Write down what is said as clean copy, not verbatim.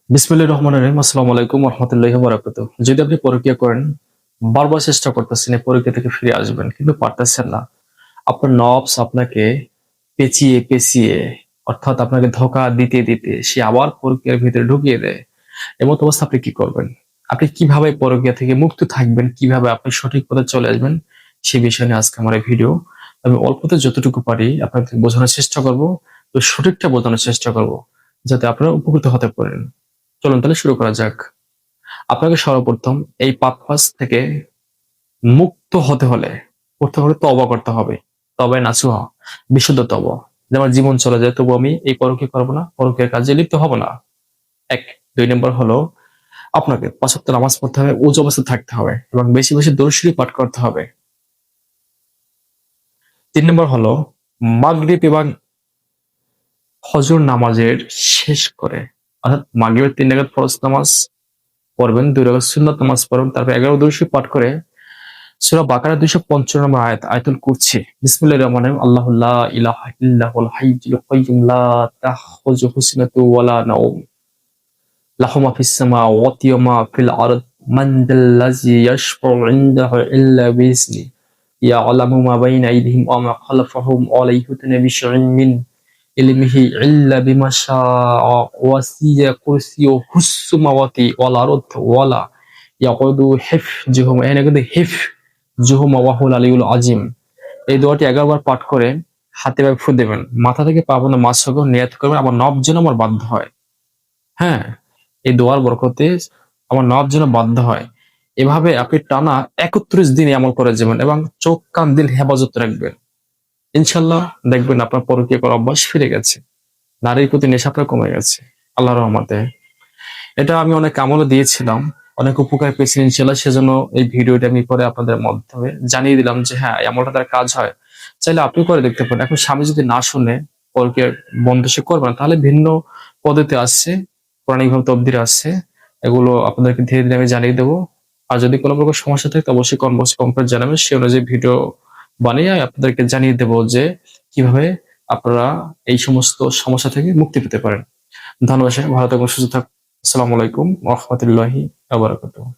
বিসমিল্লাহির রহমানির রহিম। আসসালামু আলাইকুম ওয়া রাহমাতুল্লাহি ওয়া বারাকাতুহু। যদি আপনি পরকীয়া করেন, বারবার চেষ্টা করতেছেন এই পরকীয়া থেকে ফিরে আসবেন, কিন্তু পারতেছেন না। আপনার নফস আপনাকে পেঁচিয়ে পেঁচিয়ে, অর্থাৎ আপনাকে ধোঁকা দিতে দিতে সে আবার পরকীয়ার ভিতরে ঢুকিয়ে দেয়। এমত অবস্থা আপনি কি করবেন? আপনি কিভাবে পরকীয়া থেকে মুক্ত থাকবেন? কিভাবে আপনি সঠিক পথে চলে আসবেন? সে বিষয় নিয়ে আজকে আমার এই ভিডিও। আমি অল্পতে যতটুকু পারি আপনাকে বোঝানোর চেষ্টা করব, তো সঠিকটা বোঝানোর চেষ্টা করব, যাতে আপনারা উপকৃত হতে পারেন। চলুন তাহলে শুরু করা যাক। আপনাকে সর্বপ্রথম এই পাপ-কাজ থেকে মুক্ত হতে হলে প্রথমে হলো তওবা করতে হবে। তওবায়ে নাসুহা, বিশুদ্ধ তওবা। যে আমার জীবন চলে যায় তবু আমি এই পরকীয়া করব না, পরকীয়ার কাজে লিপ্ত হব না। ১। ২ নম্বর হলো আপনাকে ৫ ওয়াক্ত নামাজ পড়তে হবে, ওযু অবস্থায় থাকতে হবে এবং বেশি বেশি দরুদ শরীফ পাঠ করতে হবে। ৩ নম্বর হলো মাগরিব এবং ফজর নামাজের শেষ করে, অর্থাৎ মাগরিবের ৩ রাকাত ফরজ নামাজ পড়বেন, ২ রাকাত সুন্নাত নামাজ পড়বেন, তারপর ১১ দরুদ শরীফ পাঠ করে সূরা বাকারা ২৫৫ নম্বর আয়াত, আয়াতুল কুরসি। বিসমিল্লাহির রহমানির রহিম। আল্লাহু লা ইলাহা ইল্লাহুল হাইয়্যুল কাইয়্যুম লা তাখুযুহু সিনাতুন ওয়া লা নাওম। লাহু মা ফিস সামাওয়াতি ওয়া মা ফিল আরদ। মান যাল্লাযী ইয়াশফাউ ইনদাহু ইল্লা বিইজনিহি। ইয়া'লামু মা বাইনা আইদিহিম ওয়া মা খালফাহুম ওয়া লা ইউহিতুনা বিশাইইন মিন ইলমিহি ইল্লা বিমা শাআ। ওয়াসি'a কুরসিয়ুহুস সামাওয়াতি ওয়াল আরদ ওয়া লা ইয়াকুদু হিফযুহুমা। এখানে কিন্তু হিফযুহুমা ওয়া হুয়াল আলিয়্যুল আযীম। এই দোয়াটি ১১ বার পাঠ করে হাতে পায়ে ফু দেবেন। মাথা থেকে পা পর্যন্ত মাসহ করে নিয়াত করবেন আমার নফস যেন আমার বাধ্য হয়। হ্যাঁ? এই দোয়ার বরকতে আমার নফস যেন বাধ্য হয়। এভাবে আপনি টানা ৩১ দিন আমল করে যাবেন এবং চোখ কান দিল হেফাজত রাখবেন। ইনশাআল্লাহ দেখবেন আপনার পরকীয়া করার অভ্যাস ফিরে গেছে। নারীর প্রতি নেশা আপনার কমে গেছে আল্লাহর রহমতে। এটা আমি অনেক আমলও দিয়েছিলাম, অনেক উপকার পেয়েছি ইনশাআল্লাহ। সেজন্য এই ভিডিওটা আমি পরে আপনাদের মাধ্যমে জানিয়ে দিলাম যে হ্যাঁ, এই আমলটা দ্বারা কাজ হয়। চাইলে আপনি করে দেখতে পারেন। এখন স্বামী যদি না শুনে পরকীয়া বন্ধ সে করবে না, তাহলে ভিন্ন পদ্ধতি আসছে, পৌরাণিকভাবে তদবির আসছে। এগুলো আপনাদেরকে ধীরে ধীরে আমি জানিয়ে দেবো। আর যদি কোনো প্রকার সমস্যা থাকে তো অবশ্যই কমেন্ট জানাবেন। সেই অনুযায়ী ভিডিও বানিয়ে আপনাদেরকে জানিয়ে দেবো যে কিভাবে আপনারা এই সমস্ত সমস্যা থেকে মুক্তি পেতে পারেন। ধন্যবাদ। ভালো থাকুন, সুস্থ থাকুন। আসসালামু আলাইকুম ওয়া রাহমাতুল্লাহি ওয়া বারাকাতুহু।